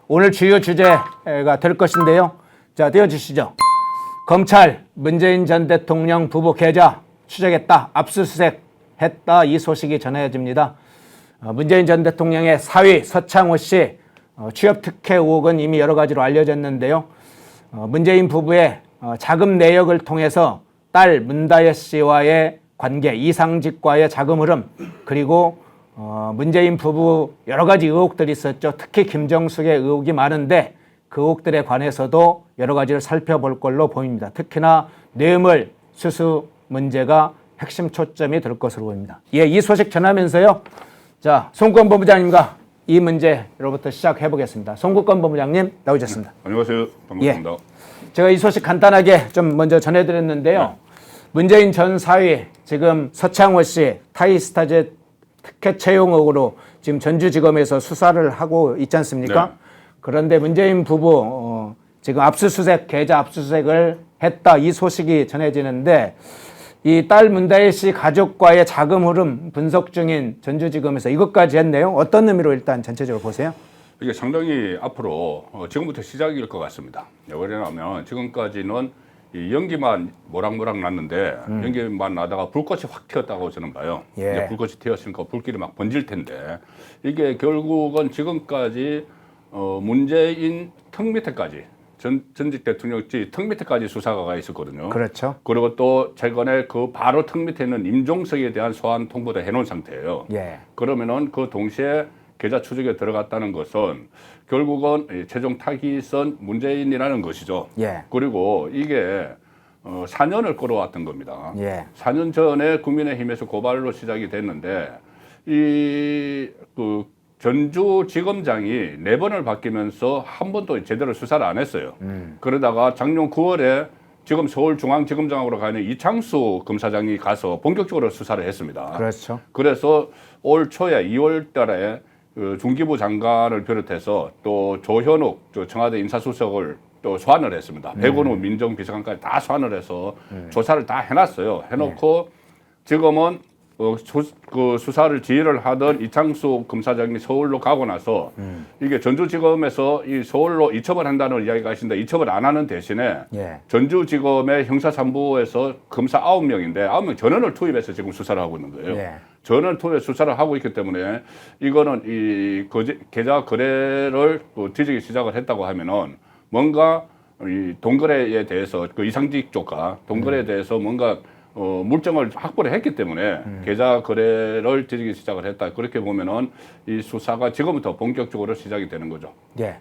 오늘 주요 주제가 될 것인데요. 자, 띄워주시죠. 검찰 문재인 전 대통령 부부 계좌 추적했다, 압수수색했다, 이 소식이 전해집니다. 문재인 전 대통령의 사위 서창호 씨 취업 특혜 의혹은 이미 여러 가지로 알려졌는데요. 문재인 부부의 자금 내역을 통해서 딸 문다혜 씨와의 관계, 이상직과의 자금 흐름, 그리고 문재인 부부 여러 가지 의혹들이 있었죠. 특히 김정숙의 의혹이 많은데 그 의혹들에 관해서도 여러 가지를 살펴볼 걸로 보입니다. 특히나 뇌물 수수 문제가 핵심 초점이 될 것으로 보입니다. 예, 이 소식 전하면서요. 자, 송국권 본부장님과 이 문제로부터 시작해 보겠습니다. 송국권 본부장님 나오셨습니다. 네, 안녕하세요. 반갑습니다. 예, 제가 이 소식 간단하게 좀 먼저 전해드렸는데요. 네. 문재인 전 사위, 지금 서창호 씨 타이스타제 특혜 채용 의혹으로 지금 전주지검에서 수사를 하고 있지 않습니까? 네. 그런데 문재인 부부 지금 압수수색, 계좌 압수수색을 했다, 이 소식이 전해지는데 이 딸 문다혜 씨 가족과의 자금 흐름 분석 중인 전주지검에서 이것까지 했네요. 어떤 의미로 일단 전체적으로 보세요? 이게 상당히 앞으로 지금부터 시작일 것 같습니다. 왜냐하면 지금까지는 이 연기만 모락모락 났는데 연기만 나다가 불꽃이 확 튀었다고 저는 봐요. 예. 이제 불꽃이 튀었으니까 불길이 막 번질 텐데 이게 결국은 지금까지 문재인 턱 밑에까지 전직 대통령지 턱 밑에까지 수사가 가 있었거든요. 그렇죠. 그리고 또 최근에 그 바로 턱 밑에 있는 임종석에 대한 소환 통보도 해놓은 상태예요. 예. 그러면은 그 동시에 계좌 추적에 들어갔다는 것은 결국은 최종 타깃은 문재인이라는 것이죠. 예. 그리고 이게 4년을 끌어왔던 겁니다. 예. 4년 전에 국민의힘에서 고발로 시작이 됐는데 그 전주지검장이 4번을 바뀌면서 한 번도 제대로 수사를 안 했어요. 그러다가 작년 9월에 지금 서울중앙지검장으로 가는 이창수 검사장이 가서 본격적으로 수사를 했습니다. 그렇죠. 그래서 올 초에 2월 달에 그 중기부 장관을 비롯해서 또 조현욱 청와대 인사수석을 또 소환을 했습니다. 백원우 민정비서관까지 다 소환을 해서 조사를 다 해놨어요. 해놓고 지금은 그 수사를 지휘를 하던 이창수 검사장이 서울로 가고 나서 이게 전주지검에서 이 서울로 이첩을 한다는 이야기가 있는데 이첩을 안 하는 대신에 예. 전주지검의 형사3부에서 검사 9명인데 9명 전원을 투입해서 지금 수사를 하고 있는 거예요. 예. 전원 투입 수사를 하고 있기 때문에 이거는 이 계좌 거래를 뒤지기 시작을 했다고 하면은 뭔가 이 동거래에 대해서 그 이상직 쪽과 동거래에 대해서 뭔가 물증을 확보를 했기 때문에 계좌 거래를 뒤지기 시작을 했다. 그렇게 보면은 이 수사가 지금부터 본격적으로 시작이 되는 거죠. 예.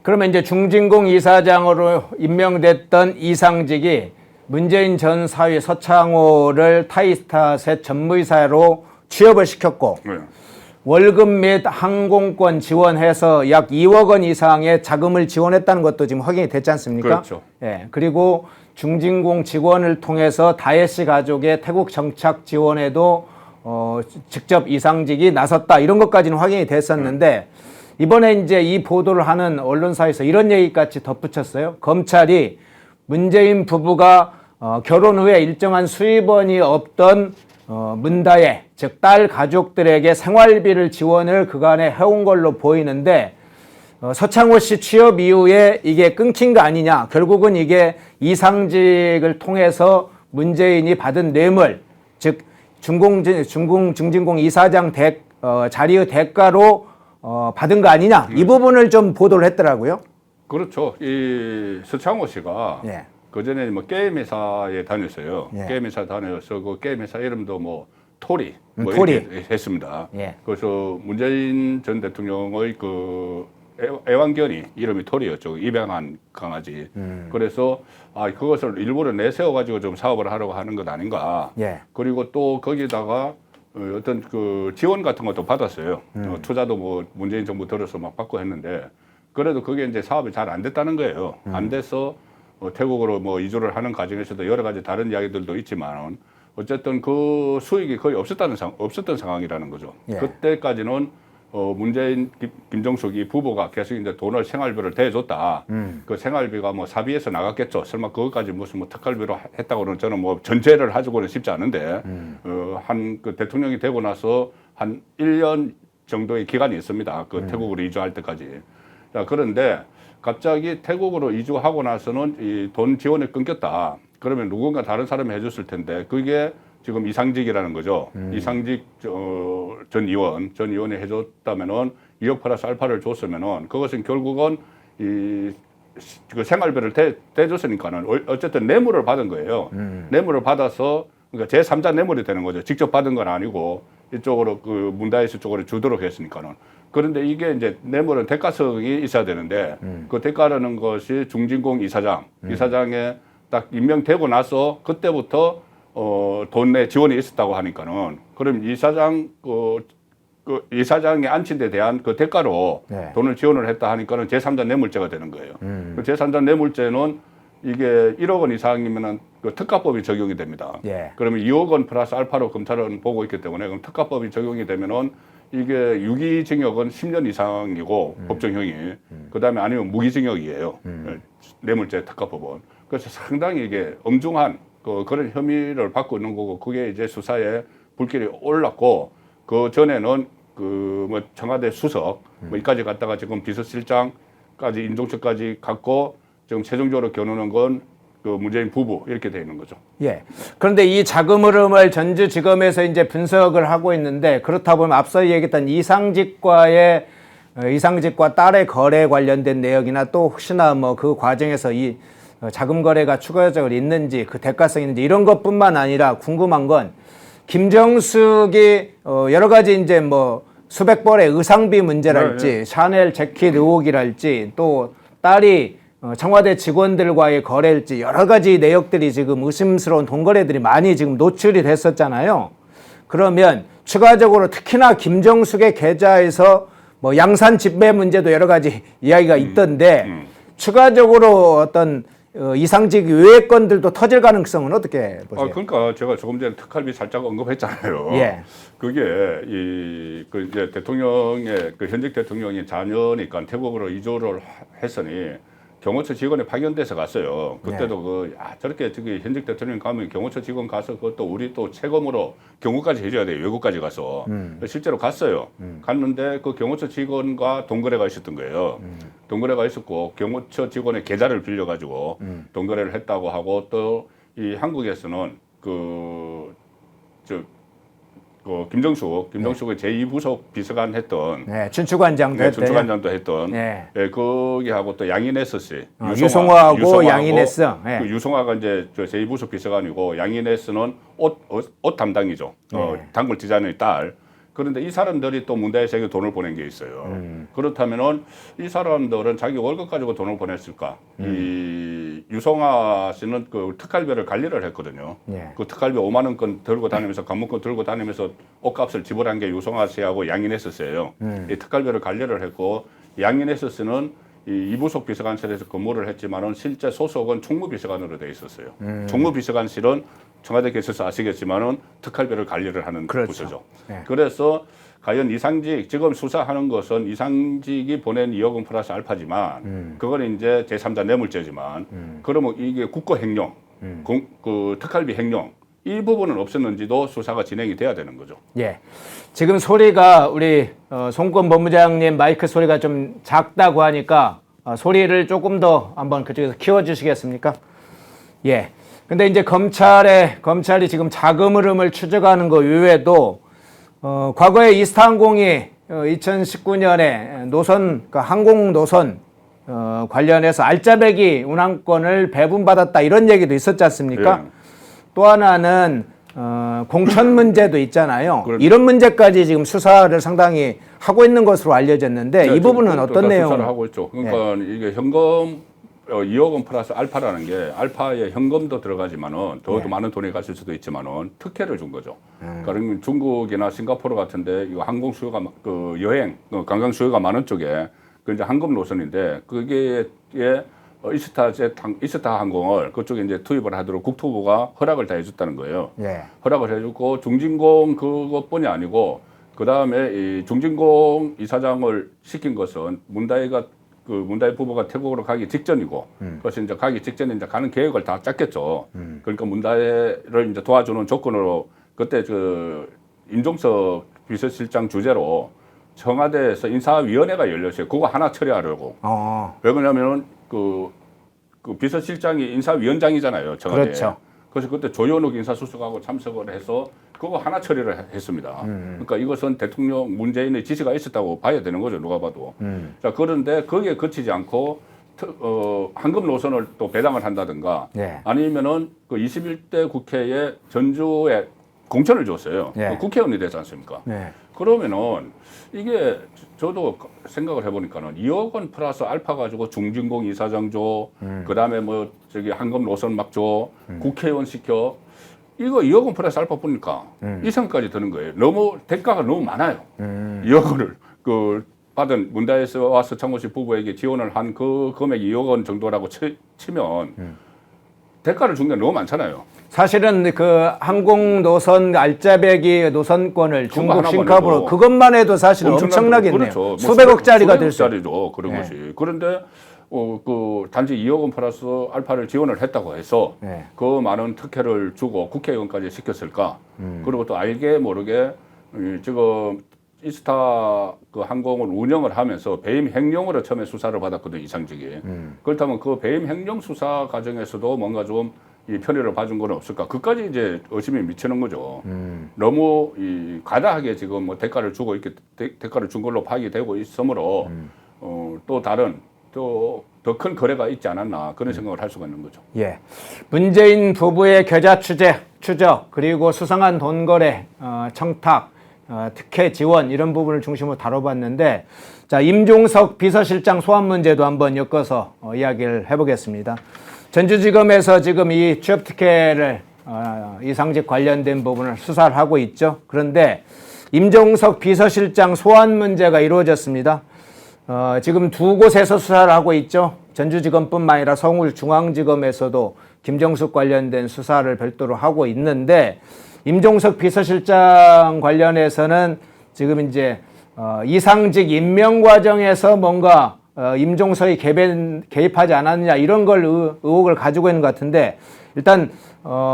그러면 이제 중진공 이사장으로 임명됐던 이상직이 문재인 전 사위 서창호를 타이스타셋 전무이사로 취업을 시켰고 네. 월급 및 항공권 지원해서 약 2억 원 이상의 자금을 지원했다는 것도 지금 확인이 됐지 않습니까? 그렇죠. 예. 그리고 중진공 직원을 통해서 다혜 씨 가족의 태국 정착 지원에도 직접 이상직이 나섰다, 이런 것까지는 확인이 됐었는데 이번에 이제 이 보도를 하는 언론사에서 이런 얘기까지 덧붙였어요. 검찰이 문재인 부부가 결혼 후에 일정한 수입원이 없던 문다혜, 즉 딸 가족들에게 생활비를 지원을 그간에 해온 걸로 보이는데 서창호 씨 취업 이후에 이게 끊긴 거 아니냐. 결국은 이게 이상직을 통해서 문재인이 받은 뇌물, 즉 중진공 이사장 자리의 대가로 받은 거 아니냐. 이 부분을 좀 보도를 했더라고요. 그렇죠. 이 서창호 씨가 예. 그전에 뭐 게임 회사에 다녔어요. 예. 게임 회사 다녀서 그 게임 회사 이름도 뭐 토리 뭐 토리. 이렇게 했습니다. 예. 그래서 문재인 전 대통령의 그 애완견이 이름이 토리였죠. 입양한 강아지. 그래서 그것을 일부러 내세워 가지고 좀 사업을 하려고 하는 것 아닌가. 예. 그리고 또 거기다가 어떤 그 지원 같은 것도 받았어요. 투자도 뭐 문재인 정부 들어서 막 받고 했는데 그래도 그게 이제 사업이 잘 안 됐다는 거예요. 안 돼서 태국으로 뭐 이주를 하는 과정에서도 여러 가지 다른 이야기들도 있지만 어쨌든 그 수익이 거의 없었던 상황이라는 거죠. 예. 그때까지는 문재인 김정숙이 부부가 계속 이제 돈을 생활비를 대줬다. 그 생활비가 뭐 사비에서 나갔겠죠. 설마 그것까지 무슨 뭐 특활비로 했다고는 저는 뭐 전제를 하고는 싶지 않은데 한 그 대통령이 되고 나서 한 1년 정도의 기간이 있습니다. 그 태국으로 이주할 때까지. 자, 그런데 갑자기 태국으로 이주하고 나서는 이 돈 지원이 끊겼다. 그러면 누군가 다른 사람이 해줬을 텐데 그게 지금 이상직이라는 거죠. 이상직 전 의원이 해줬다면은 2억 플러스 알파를 줬으면은 그것은 결국은 그 생활비를 대줬으니까는 어쨌든 뇌물을 받은 거예요. 뇌물을 받아서 그러니까 제3자 뇌물이 되는 거죠. 직접 받은 건 아니고 이쪽으로 그 문다이스 쪽으로 주도록 했으니까는. 그런데 이게 이제 뇌물은 대가성이 있어야 되는데 그 대가라는 것이 중진공 이사장에 딱 임명되고 나서 그때부터 돈 내 지원이 있었다고 하니까는 그럼 이사장이 앉힌 데 대한 그 대가로 네. 돈을 지원을 했다 하니까는 제3자 뇌물죄가 되는 거예요. 그 제3자 뇌물죄는 이게 1억 원 이상이면은 그 특가법이 적용이 됩니다. 예. 그러면 2억 원 플러스 알파로 검찰은 보고 있기 때문에 그럼 특가법이 적용이 되면은 이게 유기징역은 10년 이상이고 법정형이 그다음에 아니면 무기징역이에요. 뇌물죄 특가법은. 그래서 상당히 이게 엄중한 그런 혐의를 받고 있는 거고 그게 이제 수사에 불길이 올랐고 그 전에는 그 뭐 청와대 수석 뭐 이까지 갔다가 지금 비서실장까지 인종처까지 갔고 지금 최종적으로 겨누는 건 그 문재인 부부 이렇게 돼 있는 거죠. 예. 그런데 이 자금 흐름을 전주지검에서 이제 분석을 하고 있는데 그렇다 보면 앞서 얘기했던 이상직과 딸의 거래 관련된 내역이나 또 혹시나 뭐 그 과정에서 이 자금 거래가 추가적으로 있는지 그 대가성이 있는지 이런 것뿐만 아니라 궁금한 건 김정숙이 여러 가지 이제 뭐 수백 벌의 의상비 문제랄지 샤넬 재킷 의혹이랄지 또 딸이 청와대 직원들과의 거래일지 여러 가지 내역들이 지금 의심스러운 돈거래들이 많이 지금 노출이 됐었잖아요. 그러면 추가적으로 특히나 김정숙의 계좌에서 뭐 양산 집배 문제도 여러 가지 이야기가 있던데 추가적으로 어떤 이상직 외의 건들도 터질 가능성은 어떻게 보세요? 그러니까 제가 조금 전에 특활비 살짝 언급했잖아요. 예. 그게 그 이제 대통령의 그 현직 대통령이 자녀니까 태국으로 이주를 했으니 경호처 직원이 파견돼서 갔어요. 그때도 저렇게 현직 대통령 가면 경호처 직원 가서 그것도 우리 또 세금으로 경호까지 해줘야 돼요. 외국까지 가서. 실제로 갔어요. 갔는데 그 경호처 직원과 돈거래가 있었던 거예요. 돈거래가 있었고 경호처 직원의 계좌를 빌려가지고 돈거래를 했다고 하고 또 이 한국에서는 김정숙의 제2부속 비서관 했던 춘추관장도 했대요. 춘추관장도 했던 네. 거기하고 또 양인혜스 씨 유송화하고 양인혜스 그 유송화가 이제 제2부속 비서관이고 양인혜스는 옷 담당이죠. 단골 디자이너의 딸. 그런데 이 사람들이 또 문다이스에게 돈을 보낸 게 있어요. 그렇다면은 이 사람들은 자기 월급 가지고 돈을 보냈을까? 이 유성아 씨는 그 특활비를 관리를 했거든요. 그 특활비 5만 원권 들고 다니면서 관문권 들고 다니면서 옷값을 지불한 게 유성아 씨하고 양인혜스 씨예요. 이 특활비를 관리를 했고 양인혜스 씨는 이 이부속 비서관실에서 근무를 했지만은 실제 소속은 총무비서관으로 돼 있었어요. 총무비서관실은 청와대 계셔서 아시겠지만은 특활비를 관리를 하는 부서죠. 그래서 과연 이상직 지금 수사하는 것은 이상직이 보낸 2억 원 플러스 알파지만 그건 이제 제3자 뇌물죄지만 그러면 이게 국고 횡령, 그 특활비 횡령 이 부분은 없었는지도 수사가 진행이 돼야 되는 거죠. 예. 지금 소리가 우리 송권 본부장님 마이크 소리가 좀 작다고 하니까 소리를 조금 더 한번 그쪽에서 키워주시겠습니까? 예. 근데 이제 검찰이 지금 자금 흐름을 추적하는 것 외에도 과거에 이스타항공이 2019년에 노선, 그러니까 항공 노선 관련해서 알짜배기 운항권을 배분받았다 이런 얘기도 있었지 않습니까? 예. 또 하나는 공천 문제도 있잖아요. 이런 문제까지 지금 수사를 상당히 하고 있는 것으로 알려졌는데 이 부분은 어떤 내용? 수사를 하고 있죠. 그러니까 이게 현금 2억 원 플러스 알파라는 게 알파에 현금도 들어가지만은 더 많은 돈이 갔을 수도 있지만은 특혜를 준 거죠. 그러니까 중국이나 싱가포르 같은데 이거 항공 수요가 그 여행 관광 수요가 많은 쪽에 그 이제 항공 노선인데 그게 이스타 항공을 그쪽에 이제 투입을 하도록 국토부가 허락을 다 해줬다는 거예요. 허락을 해주고 중진공 그것뿐이 아니고 그 다음에 이 중진공 이사장을 시킨 것은 문다이 부부가 태국으로 가기 직전이고, 그래서 이제 가기 직전에 이제 가는 계획을 다 짰겠죠. 그러니까 문다이를 이제 도와주는 조건으로 그때 인종석 비서실장 주재로 청와대에서 인사위원회가 열렸어요. 그거 하나 처리하려고. 왜 그러냐면은 그 비서실장이 인사위원장이잖아요. 청와대. 그렇죠. 그래서 그때 조현욱 인사수석하고 참석을 해서 그거 하나 처리를 했습니다. 그러니까 이것은 대통령 문재인의 지시가 있었다고 봐야 되는 거죠. 누가 봐도. 자, 그런데 거기에 그치지 않고 황금 노선을 또 배당을 한다든가 네. 아니면은 그 21대 국회에 전주에 공천을 줬어요. 네. 그 국회의원이 되지 않습니까? 네. 그러면은 이게 저도 생각을 해보니까는 2억 원 플러스 알파 가지고 중진공 이사장 줘, 그다음에 뭐 저기 황금 노선 막 줘, 국회의원 시켜. 이거 2억 원 플러스 알파 보니까 이 생각까지 드는 거예요. 너무 대가가 너무 많아요. 2억 원을 그 받은 문다혜와 서창호 씨 부부에게 지원을 한 그 금액이 2억 원 정도라고 치면 대가를 준 게 너무 많잖아요. 사실은 그 항공 노선 알짜배기 노선권을 중국 하나만 싱가포르 해도 그것만 해도 사실 엄청나겠네요. 그렇죠. 뭐 수백억짜리가 될 수. 수백억짜리죠. 그런 네. 것이. 그런데 그 단지 2억 원 플러스 알파를 지원을 했다고 해서 네. 그 많은 특혜를 주고 국회의원까지 시켰을까? 그리고 또 알게 모르게 지금 이스타 그 항공을 운영을 하면서 배임 횡령으로 처음에 수사를 받았거든요, 이상직이. 그렇다면 그 배임 횡령 수사 과정에서도 뭔가 좀 이 편의를 봐준 건 없을까? 그까지 이제 의심이 미치는 거죠. 너무 이 과다하게 지금 뭐 대가를 주고 이렇게 대가를 준 걸로 파악이 되고 있으므로 또 다른 또 더 큰 거래가 있지 않았나 그런 생각을 할 수가 있는 거죠. 예, 문재인 부부의 계좌 추적 그리고 수상한 돈 거래, 청탁, 특혜 지원 이런 부분을 중심으로 다뤄봤는데, 자 임종석 비서실장 소환 문제도 한번 엮어서 이야기를 해보겠습니다. 전주지검에서 지금 이 취업 특혜를 이상직 관련된 부분을 수사를 하고 있죠. 그런데 임종석 비서실장 소환 문제가 이루어졌습니다. 지금 두 곳에서 수사를 하고 있죠. 전주지검뿐만 아니라 서울중앙지검에서도 김정숙 관련된 수사를 별도로 하고 있는데, 임종석 비서실장 관련해서는 지금 이제 이상직 임명 과정에서 뭔가 임종석이 개입하지 않았느냐 이런 걸 의혹을 가지고 있는 것 같은데, 일단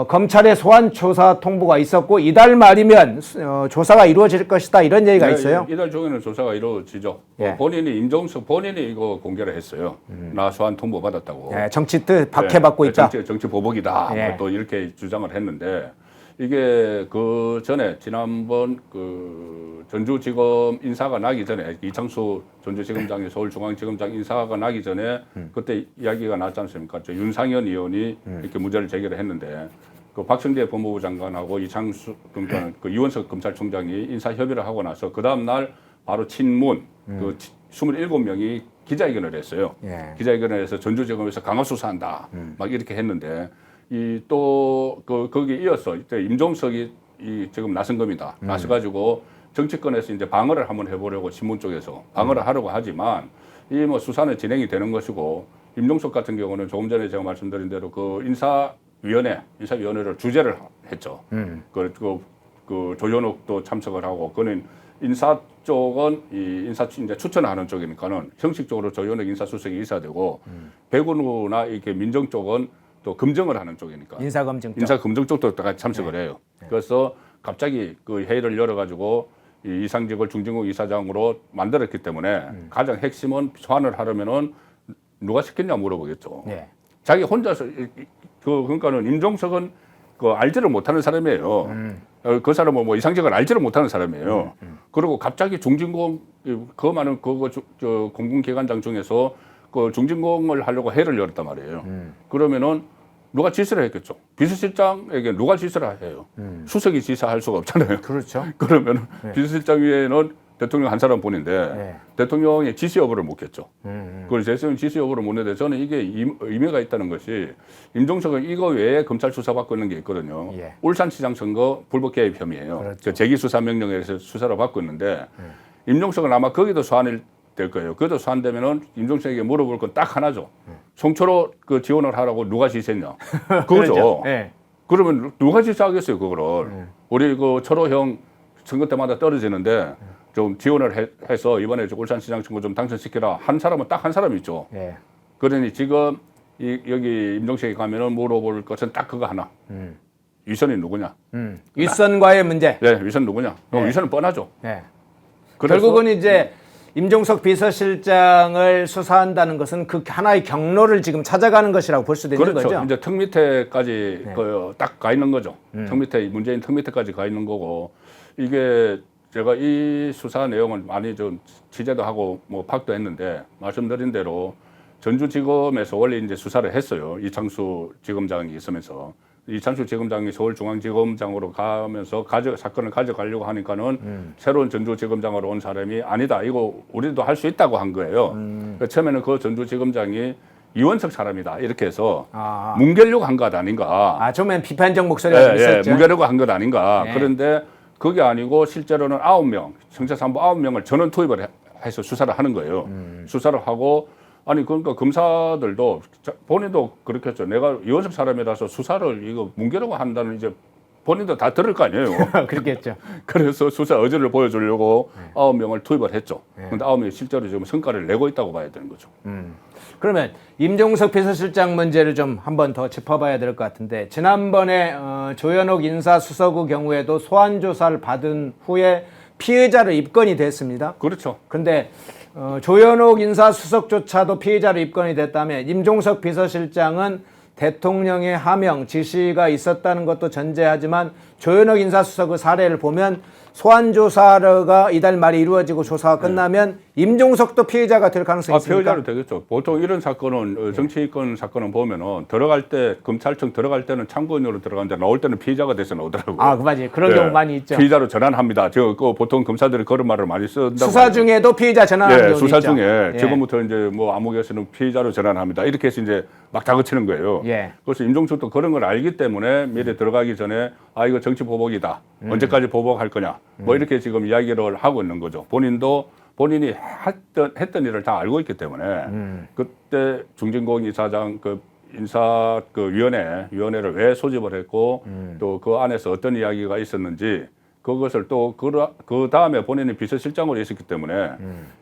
검찰의 소환 조사 통보가 있었고 이달 말이면 조사가 이루어질 것이다 이런 얘기가 있어요. 이달 중에는 조사가 이루어지죠. 예. 본인이 임종석 본인이 이거 공개를 했어요. 나 소환 통보 받았다고. 예, 정치 뜻 박해받고 있다. 정치 보복이다. 예. 또 이렇게 주장을 했는데, 이게 그 전에 지난번 그 전주지검 인사가 나기 전에 이창수 전주지검장이 서울중앙지검장 인사가 나기 전에 그때 이야기가 났지 않습니까? 저 윤상현 의원이 이렇게 문제를 제기를 했는데, 그 박성재 법무부 장관하고 이창수 그러니까 그 이원석 검찰총장이 인사 협의를 하고 나서 그 다음 날 바로 친문 그 27명이 기자회견을 했어요. 예. 기자회견을 해서 전주지검에서 강화 수사한다. 막 이렇게 했는데, 이 또 거기에 이어서 이때 임종석이 이 지금 나선 겁니다. 나서가지고 정치권에서 이제 방어를 한번 해보려고 신문 쪽에서 방어를 하려고 하지만 이 뭐 수사는 진행이 되는 것이고, 임종석 같은 경우는 조금 전에 제가 말씀드린 대로 그 인사위원회를 주재를 했죠. 그 조현욱도 참석을 하고, 그는 인사 쪽은 이 인사 이제 추천하는 쪽이니까는 형식적으로 조현욱 인사수석이 있어야 되고, 백운우나 이렇게 민정 쪽은 또 검증을 하는 쪽이니까 인사검증 쪽. 인사 검증 쪽도 같이 참석을 해요. 그래서 갑자기 그 회의를 열어가지고 이 이상직을 중진국 이사장으로 만들었기 때문에 가장 핵심은 소환을 하려면은 누가 시켰냐 물어보겠죠. 예. 자기 혼자서 그러니까는 임종석은 그 알지를 못하는 사람이에요. 그 사람은 뭐 이상직을 알지를 못하는 사람이에요. 그리고 갑자기 중진공 그 많은 저 공공기관장 중에서 그 중진공을 하려고 회의를 열었단 말이에요. 그러면은 누가 지시를 했겠죠. 비서실장에게 누가 지시를 해요. 수석이 지시할 수가 없잖아요. 그렇죠. 그러면 비서실장 위에는 대통령 한 사람 뿐인데 네. 대통령의 지시 여부를 묻겠죠. 그걸 대통령 지시 여부를 묻는데, 저는 이게 의미가 있다는 것이, 임종석은 이거 외에 검찰 수사 받고 있는 게 있거든요. 예. 울산시장 선거 불법 개입 혐의예요. 그렇죠. 그 재기수사명령에서 수사를 받고 있는데, 임종석은 아마 거기도 소환이 될 거예요. 그것도 소환되면은 임종석에게 물어볼 건 딱 하나죠. 송초로 그 지원을 하라고 누가 지시했냐. 그거죠. 그렇죠. 예. 그러면 누가 지시하겠어요, 그거를. 우리 그 철호형 선거 때마다 떨어지는데 좀 지원을 해서 이번에 울산시장 선거 좀 당선시키라 한 사람은 딱 한 사람 있죠. 예. 그러니 지금 여기 임종석에 가면은 물어볼 것은 딱 그거 하나. 위선이 누구냐? 윗선과의 문제. 네, 위선 누구냐? 네. 위선은 뻔하죠. 예. 결국은 이제 임종석 비서실장을 수사한다는 것은 그 하나의 경로를 지금 찾아가는 것이라고 볼 수도 있는 그렇죠. 거죠. 이제 턱 밑에까지 네. 딱 가 있는 거죠. 턱 밑에 문재인 턱 밑에까지 가 있는 거고 이게 제가 이 수사 내용을 많이 좀 취재도 하고 뭐 파악도 했는데 말씀드린 대로 전주지검에서 원래 이제 수사를 했어요. 이창수 지검장이 있으면서 이창수 지검장이 서울중앙지검장으로 가면서 사건을 가져가려고 하니까는 새로운 전주지검장으로 온 사람이 아니다. 이거 우리도 할 수 있다고 한 거예요. 처음에는 그 전주지검장이 이원석 사람이다. 이렇게 해서 뭉개려고 한 것 아닌가. 처음엔 비판적 목소리가 좀 있었죠. 뭉개려고 한 것 아닌가. 네. 그런데 그게 아니고 실제로는 9명, 형사산부 9명을 전원 투입을 해서 수사를 하는 거예요. 수사를 하고 아니 그러니까 검사들도 본인도 그렇겠죠. 내가 이원석 사람이라서 수사를 이거 뭉개려고 한다는 이제 본인도 다 들을 거 아니에요. 그렇겠죠. 그래서 수사 의지를 보여주려고 9명을 투입을 했죠. 그런데 9명이 실제로 지금 성과를 내고 있다고 봐야 되는 거죠. 그러면 임종석 비서실장 문제를 좀 한 번 더 짚어봐야 될 것 같은데 지난번에 조현옥 인사수석의 경우에도 소환 조사를 받은 후에 피의자로 입건이 됐습니다. 그렇죠. 근데 조현옥 인사수석조차도 피의자로 입건이 됐다면 임종석 비서실장은 대통령의 하명, 지시가 있었다는 것도 전제하지만 조현옥 인사수석의 사례를 보면 소환조사가 이달 말에 이루어지고 조사가 끝나면 임종석도 피해자가 될 가능성이 있습니까? 피해자로 되겠죠. 보통 이런 사건은 정치권 사건은 보면은 들어갈 때 검찰청 들어갈 때는 참고인으로 들어가는데 나올 때는 피해자가 돼서 나오더라고요. 그 맞지. 그런 경우 많이 있죠. 피해자로 전환합니다. 그 보통 검사들이 그런 말을 많이 쓴다고. 수사 중에도 피해자 전환하는 경우 수사 있죠. 중에 지금부터 이제 뭐 암흑에서는 피해자로 전환합니다. 이렇게 해서 이제 막 다그치는 거예요. 그래서 임종석도 그런 걸 알기 때문에 미리 들어가기 전에 이거 정치 보복이다. 언제까지 보복할 거냐. 뭐 이렇게 지금 이야기를 하고 있는 거죠. 본인이 했던 일을 다 알고 있기 때문에 그때 중진공 이사장 위원회를 왜 소집을 했고 또 그 안에서 어떤 이야기가 있었는지 그것을 또 그 다음에 본인이 비서실장으로 있었기 때문에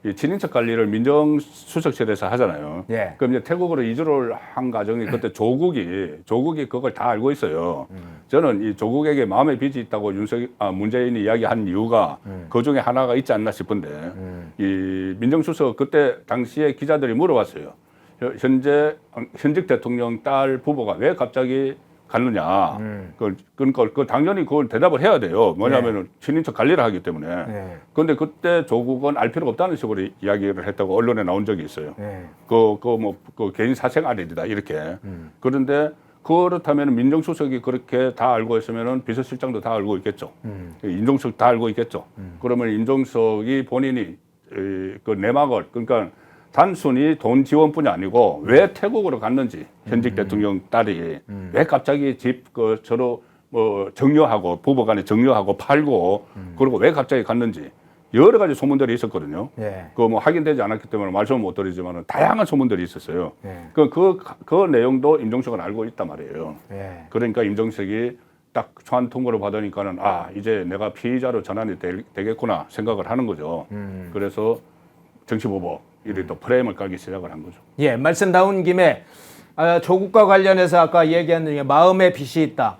이 친인척 관리를 민정수석실에서 하잖아요. 그럼 이제 태국으로 이주를 한 과정이 그때 조국이 그걸 다 알고 있어요. 저는 이 조국에게 마음의 빚이 있다고 문재인이 이야기한 이유가 그 중에 하나가 있지 않나 싶은데 이 민정수석 그때 당시에 기자들이 물어봤어요. 현직 대통령 딸 부부가 왜 갑자기 갔느냐. 그러니까 당연히 그걸 대답을 해야 돼요. 뭐냐면은 친인척 관리를 하기 때문에. 그런데 그때 조국은 알 필요가 없다는 식으로 이야기를 했다고 언론에 나온 적이 있어요. 그 개인 사생활이다 이렇게. 그런데 그렇다면 민정수석이 그렇게 다 알고 있으면은 비서실장도 다 알고 있겠죠. 임종석 다 알고 있겠죠. 그러면 임종석이 본인이 그 내막을 그러니까 단순히 돈 지원뿐이 아니고 왜 태국으로 갔는지 현직 대통령 딸이 왜 갑자기 집 서로 뭐 정려하고 부부간에 정려하고 팔고 그리고 왜 갑자기 갔는지 여러 가지 소문들이 있었거든요. 그 뭐 확인되지 않았기 때문에 말씀을 못 드리지만 다양한 소문들이 있었어요. 그 내용도 임종석은 알고 있단 말이에요. 그러니까 임종석이 딱 소환 통보를 받으니까는 이제 내가 피의자로 전환이 되겠구나 생각을 하는 거죠. 그래서 정치보복 이렇게 또 프레임을 깔기 시작을 한 거죠. 말씀 나온 김에 조국과 관련해서 아까 얘기한 중에 마음의 빚이 있다.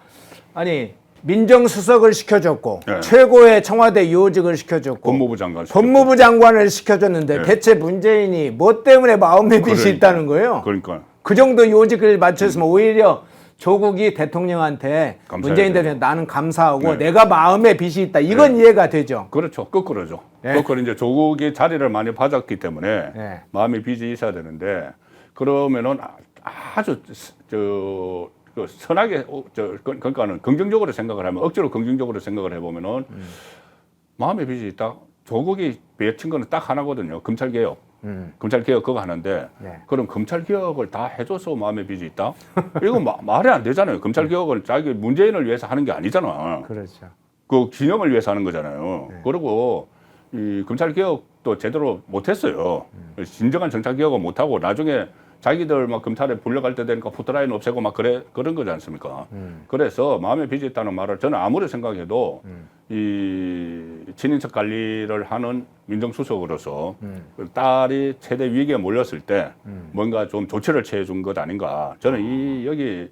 아니 민정수석을 시켜줬고 최고의 청와대 요직을 시켜줬고 법무부 장관을 시켜줬는데 대체 문재인이 뭐 때문에 마음의 빚이 있다는 거예요? 그러니까 그 정도 요직을 맞췄으면 오히려 조국이 대통령한테 문재인 대통령 나는 감사하고 내가 마음의 빚이 있다. 이건 이해가 되죠. 그렇죠. 거꾸로죠. 거꾸로 이제 조국이 자리를 많이 받았기 때문에 마음의 빚이 있어야 되는데 그러면은 아주 선하게 그러니까는 긍정적으로 생각을 하면 억지로 긍정적으로 생각을 해보면은 마음의 빚이 있다. 조국이 외친 거는 딱 하나거든요. 검찰개혁. 검찰개혁 그거 하는데 그럼 검찰개혁을 다 해줘서 마음의 빚이 있다? 이거 말이 안 되잖아요. 검찰개혁을 자기 문재인을 위해서 하는 게 아니잖아. 그렇죠. 그 진영을 위해서 하는 거잖아요. 그리고 이 검찰개혁도 제대로 못했어요. 진정한 정찰개혁은 못하고 나중에 자기들 막 검찰에 불려갈 때 되니까 포트라인 없애고 막 그런 거지 않습니까? 그래서 마음의 빚이 있다는 말을 저는 아무리 생각해도 이 친인척 관리를 하는 민정수석으로서 딸이 최대 위기에 몰렸을 때 뭔가 좀 조치를 취해 준 것 아닌가. 저는 여기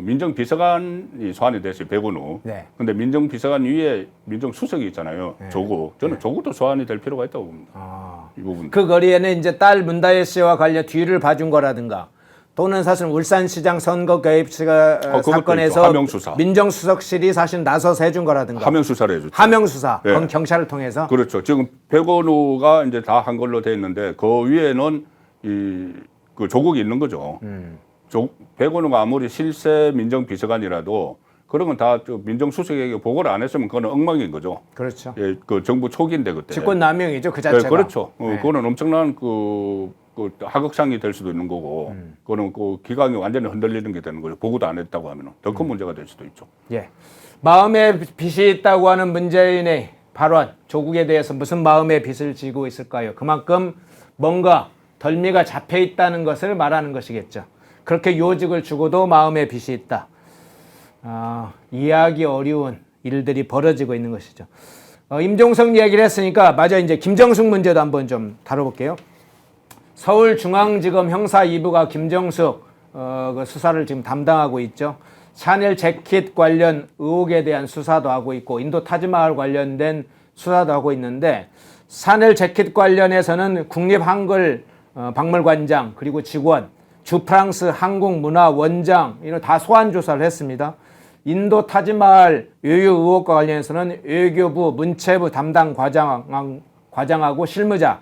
민정비서관이 소환이 됐어요. 백운우. 네. 근데 민정비서관 위에 민정수석이 있잖아요. 조국. 저는 조국도 소환이 될 필요가 있다고 봅니다. 이 부분. 그 거리에는 이제 딸 문다혜 씨와 관련 뒤를 봐준 거라든가 또는 사실 울산시장 선거 개입 사건에서 하명수사. 민정수석실이 사실 나서서 해준 거라든가 하명수사를 해줬죠. 하명수사 네. 경찰을 통해서 그렇죠. 지금 백원우가 이제 다 한 걸로 돼 있는데 그 위에는 그 조국이 있는 거죠. 백원우가 아무리 실세 민정비서관이라도 그런 건 다 민정수석에게 보고를 안 했으면 그건 엉망인 거죠. 그렇죠. 예, 그 정부 초기인데 그때. 직권남용이죠 그 자체가. 네, 그렇죠. 네. 그거는 엄청난 그 하극상이 될 수도 있는 거고, 그거는 그 기강이 완전히 흔들리는 게 되는 거죠. 보고도 안 했다고 하면 더 큰 문제가 될 수도 있죠. 예. 마음의 빚이 있다고 하는 문재인의 발언, 조국에 대해서 무슨 마음의 빚을 지고 있을까요? 그만큼 뭔가 덜미가 잡혀 있다는 것을 말하는 것이겠죠. 그렇게 요직을 주고도 마음의 빚이 있다. 이해하기 어려운 일들이 벌어지고 있는 것이죠. 임종석 얘기를 했으니까 맞아 이제 김정숙 문제도 한번 좀 다뤄볼게요. 서울중앙지검 형사 2부가 김정숙 그 수사를 지금 담당하고 있죠. 샤넬 재킷 관련 의혹에 대한 수사도 하고 있고 인도 타지마할 관련된 수사도 하고 있는데 샤넬 재킷 관련해서는 국립한글 박물관장 그리고 직원 주프랑스 한국문화원장 이런 다 소환 조사를 했습니다. 인도 타지마할 외유 의혹과 관련해서는 외교부 문체부 담당 과장하고 실무자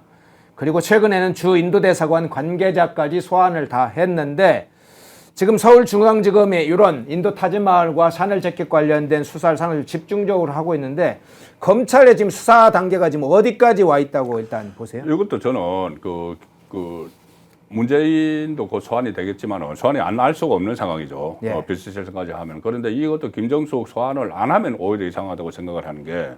그리고 최근에는 주 인도대사관 관계자까지 소환을 다 했는데 지금 서울중앙지검이 이런 인도 타지마할과 샤넬 재킷 관련된 수사를 상당히 집중적으로 하고 있는데 검찰의 지금 수사 단계가 지금 어디까지 와 있다고 일단 보세요? 이것도 저는 문재인도 곧 소환이 되겠지만 소환이 안 할 수가 없는 상황이죠. 예. 비슷실성까지 하면. 그런데 이것도 김정숙 소환을 안 하면 오히려 이상하다고 생각을 하는 게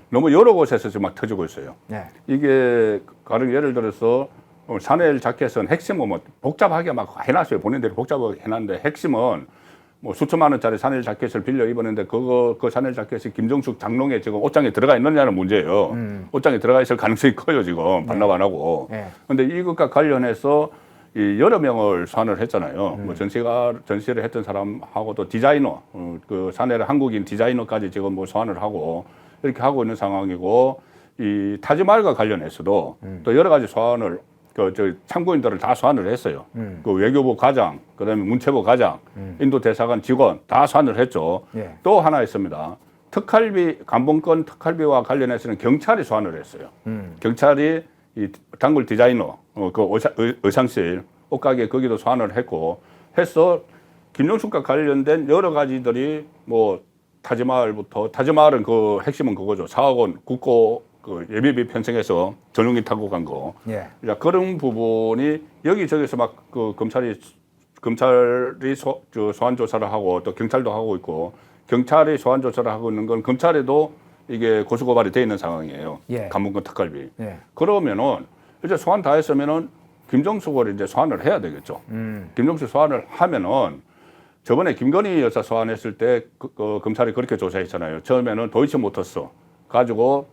너무 여러 곳에서 지금 막 터지고 있어요. 네. 이게 가령 예를 들어서 샤넬 자켓은 핵심은 뭐 복잡하게 막 해놨어요. 본인들이 복잡하게 해놨는데 핵심은 뭐 수천만 원짜리 샤넬 자켓을 빌려 입었는데 그 샤넬 자켓이 김정숙 장롱에 지금 옷장에 들어가 있느냐는 문제예요. 옷장에 들어가 있을 가능성이 커요 지금 반납 안 하고. 그런데 이것과 관련해서 여러 명을 소환을 했잖아요. 뭐 전시를 했던 사람하고도 디자이너, 그 샤넬 한국인 디자이너까지 지금 뭐 소환을 하고 이렇게 하고 있는 상황이고 이 타지마할과 관련해서도 또 여러 가지 소환을 참고인들을 다 소환을 했어요. 그 외교부 과장, 그다음에 문체부 과장, 인도 대사관 직원 다 소환을 했죠. 예. 또 하나 있습니다. 특활비, 감봉권 특활비와 관련해서는 경찰이 소환을 했어요. 경찰이 이 단골 디자이너, 그 의상실, 옷가게 거기도 소환을 했고 해서 김정숙과 관련된 여러 가지들이 뭐 타지마할은 그 핵심은 그거죠. 4억 원 국고 그 예비비 편성해서 전용기 타고 간 거. 예. 그런 부분이 여기저기서 막 그 검찰이 소환 조사를 하고 또 경찰도 하고 있고 경찰이 소환 조사를 하고 있는 건 검찰에도 이게 고소고발이 돼 있는 상황이에요. 예. 감봉권 특활비. 예. 그러면은 이제 소환 다 했으면은 김정숙을 이제 소환을 해야 되겠죠. 김정숙 소환을 하면은 저번에 김건희 여사 소환했을 때 검찰이 그렇게 조사했잖아요. 처음에는 도이치모터스 가지고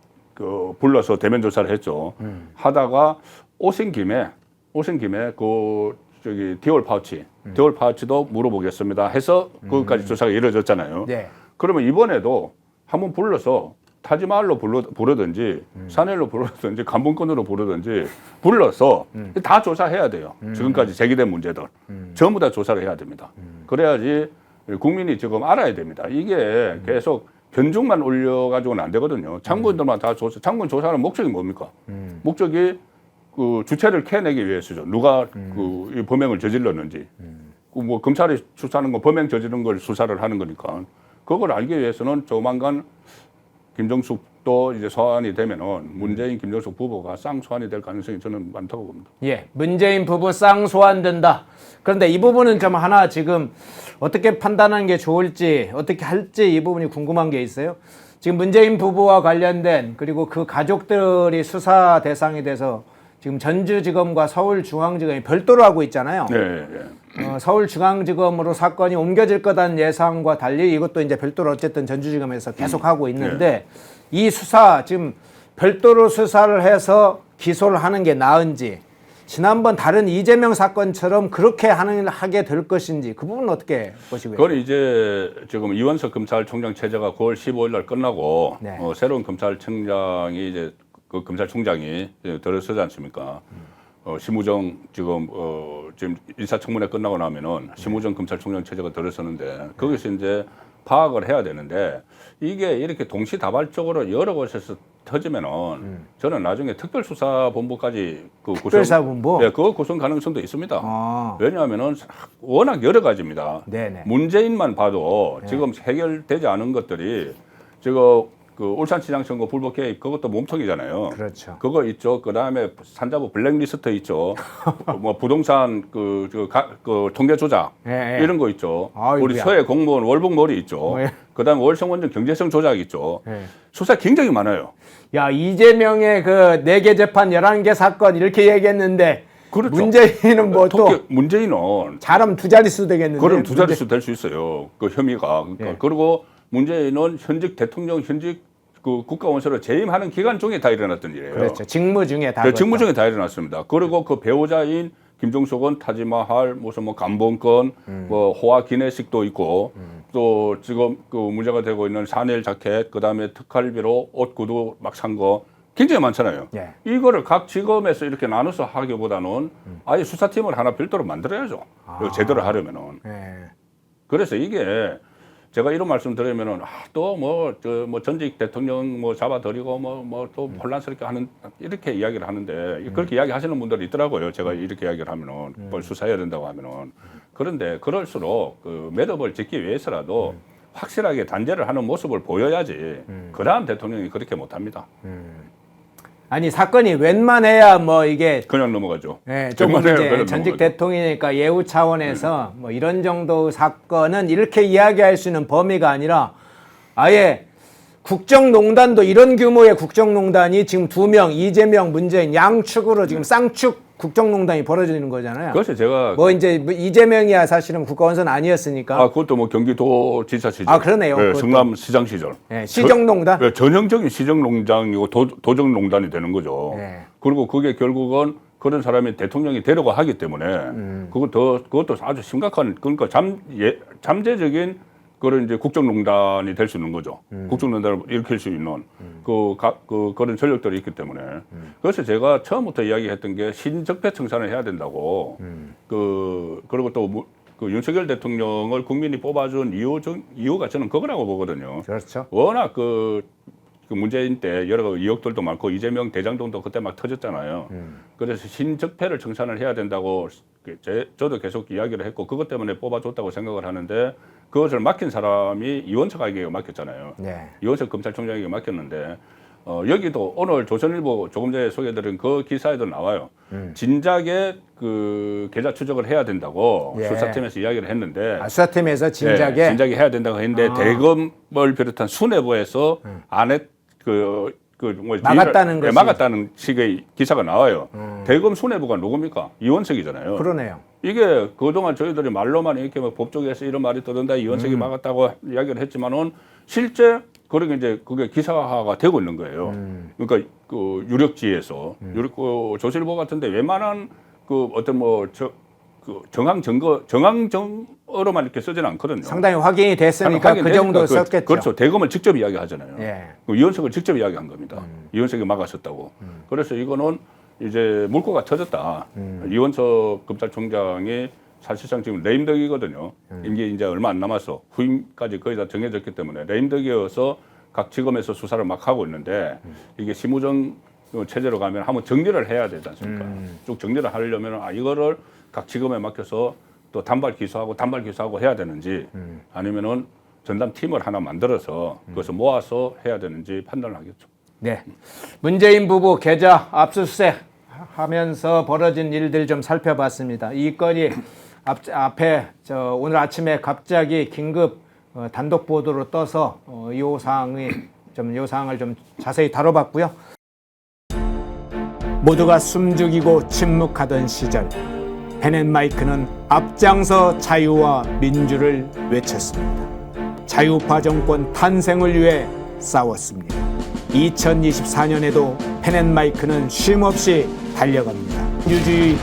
불러서 대면 조사를 했죠. 하다가 오신 김에 디올 파우치도 물어보겠습니다 해서 그것까지 조사가 이루어졌잖아요. 네. 그러면 이번에도 한번 불러서 타지마할로 부르든지 샤넬로 부르든지 감봉권으로 부르든지 불러서 다 조사해야 돼요. 지금까지 제기된 문제들 전부 다 조사를 해야 됩니다. 그래야지 국민이 지금 알아야 됩니다. 이게 계속 변죽만 올려가지고는 안 되거든요. 참고인들만 다 참고인 조사하는 목적이 뭡니까? 목적이 그 주체를 캐내기 위해서죠. 누가 이 범행을 저질렀는지. 뭐 검찰이 수사하는 건 범행 저지른 걸 수사를 하는 거니까. 그걸 알기 위해서는 조만간 김정숙도 이제 소환이 되면은 문재인 김정숙 부부가 쌍소환이 될 가능성이 저는 많다고 봅니다. 예, 문재인 부부 쌍소환된다. 그런데 이 부분은 좀 하나 지금 어떻게 판단하는 게 좋을지 어떻게 할지 이 부분이 궁금한 게 있어요. 지금 문재인 부부와 관련된 그리고 그 가족들이 수사 대상이 돼서 지금 전주지검과 서울중앙지검이 별도로 하고 있잖아요. 네. 서울중앙지검으로 사건이 옮겨질 거다는 예상과 달리 이것도 이제 별도로 어쨌든 전주지검에서 계속 하고 있는데 이 수사 지금 별도로 수사를 해서 기소를 하는 게 나은지 지난번 다른 이재명 사건처럼 그렇게 하게 될 것인지 그 부분은 어떻게 보시고요? 그건 이제 지금 이원석 검찰총장 체제가 9월 15일 날 끝나고 네. 새로운 검찰청장이 이제 그 검찰총장이 이제 들어서지 않습니까? 심우정 지금 지금 인사청문회 끝나고 나면은 심우정 검찰총장 체제가 들어서는데 거기서 이제 파악을 해야 되는데 이게 이렇게 동시다발적으로 여러 곳에서 터지면은 저는 나중에 특별수사본부까지 그 특별수사본부? 네, 그거 구성 가능성도 있습니다. 아. 왜냐하면은 워낙 여러 가지입니다. 네네. 문재인만 봐도 지금 해결되지 않은 것들이 지금 그 울산시장 선거 불법 개입 그것도 몸통이잖아요. 그렇죠. 그거 있죠. 그 다음에 산자부 블랙리스트 있죠. 뭐 부동산 그 통계 조작 예, 예. 이런 거 있죠. 아이고야. 우리 서해 공무원 월북몰이 있죠. 예. 그 다음에 월성원전 경제성 조작 있죠. 예. 수사 굉장히 많아요. 야, 이재명의 그 4개 재판 11개 사건 이렇게 얘기했는데 그렇죠. 문재인은 뭐 또 문재인은 잘하면 2자릿수 되겠는데. 그럼 2자릿수 될 수 있어요. 그 혐의가. 그러니까 예. 그리고 문재인은 현직 대통령 현직 그 국가원수로 재임하는 기간 중에 다 일어났던 일이에요. 그렇죠. 직무 중에 다. 네, 직무 중에 다 일어났습니다. 그리고 그 배우자인 김종석은 타지마할 무슨 뭐 감봉권, 뭐 호화 기내식도 있고 또 지금 그 문제가 되고 있는 샤넬 자켓, 그 다음에 특활비로 옷 구두 막 산 거 굉장히 많잖아요. 예. 이거를 각 지검에서 이렇게 나눠서 하기보다는 아예 수사팀을 하나 별도로 만들어야죠. 이거 제대로 하려면은. 예. 그래서 이게 제가 이런 말씀 드리면은 또 뭐 전직 대통령 뭐 잡아들이고 뭐 또 혼란스럽게 하는 이렇게 이야기를 하는데 그렇게 이야기하시는 분들이 있더라고요. 제가 이렇게 이야기를 하면은 뭘 수사해야 된다고 하면은 그런데 그럴수록 그 매듭을 짓기 위해서라도 확실하게 단죄를 하는 모습을 보여야지 그다음 대통령이 그렇게 못합니다. 아니 사건이 웬만해야 뭐 이게 그냥 넘어가죠. 예, 좀 웬만해야 이제 그냥 전직 넘어가죠. 대통령이니까 예우 차원에서 뭐 이런 정도 사건은 이렇게 이야기할 수 있는 범위가 아니라 아예 국정농단도 이런 규모의 국정농단이 지금 2명 이재명, 문재인 양측으로 지금 쌍축 국정농단이 벌어지는 거잖아요. 그래서 제가 뭐 이제 뭐 이재명이야 사실은 국가원수는 아니었으니까. 그것도 뭐 경기도지사 시절, 아, 그러네요. 네, 그것도. 성남시장 시절, 예, 시정농단. 네, 전형적인 시정농장이고 도정농단이 되는 거죠. 네. 그리고 그게 결국은 그런 사람이 대통령이 되려고 하기 때문에 그것도 아주 심각한 그러니까 잠재적인 그런 이제 국정농단이 될 수 있는 거죠. 국정농단을 일으킬 수 있는 그런 전력들이 있기 때문에 그래서 제가 처음부터 이야기했던 게 신적폐 청산을 해야 된다고 그리고 또 그 윤석열 대통령을 국민이 뽑아준 이유가 저는 그거라고 보거든요. 그렇죠. 워낙 그 문재인 때 여러 의혹들도 많고 이재명 대장동도 그때 막 터졌잖아요. 그래서 신적폐를 청산을 해야 된다고 저도 계속 이야기를 했고 그것 때문에 뽑아줬다고 생각을 하는데 그것을 맡긴 사람이 이원석에게 맡겼잖아요. 네. 이원석 검찰총장에게 맡겼는데 여기도 오늘 조선일보 조금 전에 소개해드린 그 기사에도 나와요. 진작에 그 계좌 추적을 해야 된다고 예. 수사팀에서 이야기를 했는데 수사팀에서 진작에 네, 진작에 해야 된다고 했는데 대검을 비롯한 수뇌부에서 안에 막았다는 것이. 막았다는 식의 기사가 나와요. 대검 수뇌부가 누굽니까? 이원석이잖아요. 그러네요. 이게 그동안 저희들이 말로만 이렇게 막 법조계에서 이런 말이 떠든다 이원석이 막았다고 이야기를 했지만은 실제 그렇게 이제 그게 기사화가 되고 있는 거예요. 그러니까 그 유력지에서 조선일보 같은데 웬만한 그 어떤 정황 증거로만 이렇게 쓰지는 않거든요. 상당히 확인이 됐으니까 그 정도 썼겠죠. 그렇죠. 대검을 직접 이야기하잖아요. 예. 이원석을 직접 이야기한 겁니다. 이원석이 막았었다고. 그래서 이거는 이제 물꼬가 터졌다. 이원석 검찰총장이 사실상 지금 레임덕이거든요. 임기 이제 얼마 안 남았어. 후임까지 거의 다 정해졌기 때문에 레임덕이어서 각 지검에서 수사를 막 하고 있는데 이게 심우정 체제로 가면 한번 정리를 해야 되지 않습니까? 쭉 정리를 하려면 이거를 각 지검에 맡겨서 또 단발 기소하고 해야 되는지 아니면은 전담 팀을 하나 만들어서 그것을 모아서 해야 되는지 판단을 하겠죠. 네. 문재인 부부 계좌 압수수색 하면서 벌어진 일들 좀 살펴봤습니다. 이 건이 앞에 오늘 아침에 갑자기 긴급 단독 보도로 떠서 이 사항을 좀 자세히 다뤄봤고요. 모두가 숨죽이고 침묵하던 시절 펜앤마이크는 앞장서 자유와 민주를 외쳤습니다. 자유파 정권 탄생을 위해 싸웠습니다. 2024년에도 펜앤마이크는 쉼없이 달려갑니다. 민주주의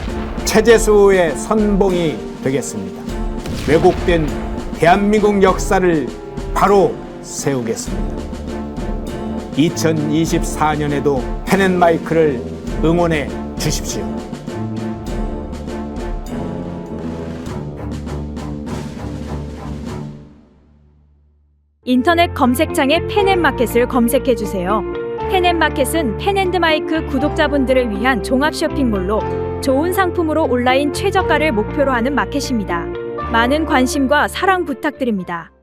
체제수호의 선봉이 되겠습니다. 왜곡된 대한민국 역사를 바로 세우겠습니다. 2024년에도 펜앤마이크를 응원해 주십시오. 인터넷 검색창에 펜앤마켓을 검색해 주세요. 펜앤마켓은 펜앤드마이크 구독자분들을 위한 종합 쇼핑몰로 좋은 상품으로 온라인 최저가를 목표로 하는 마켓입니다. 많은 관심과 사랑 부탁드립니다.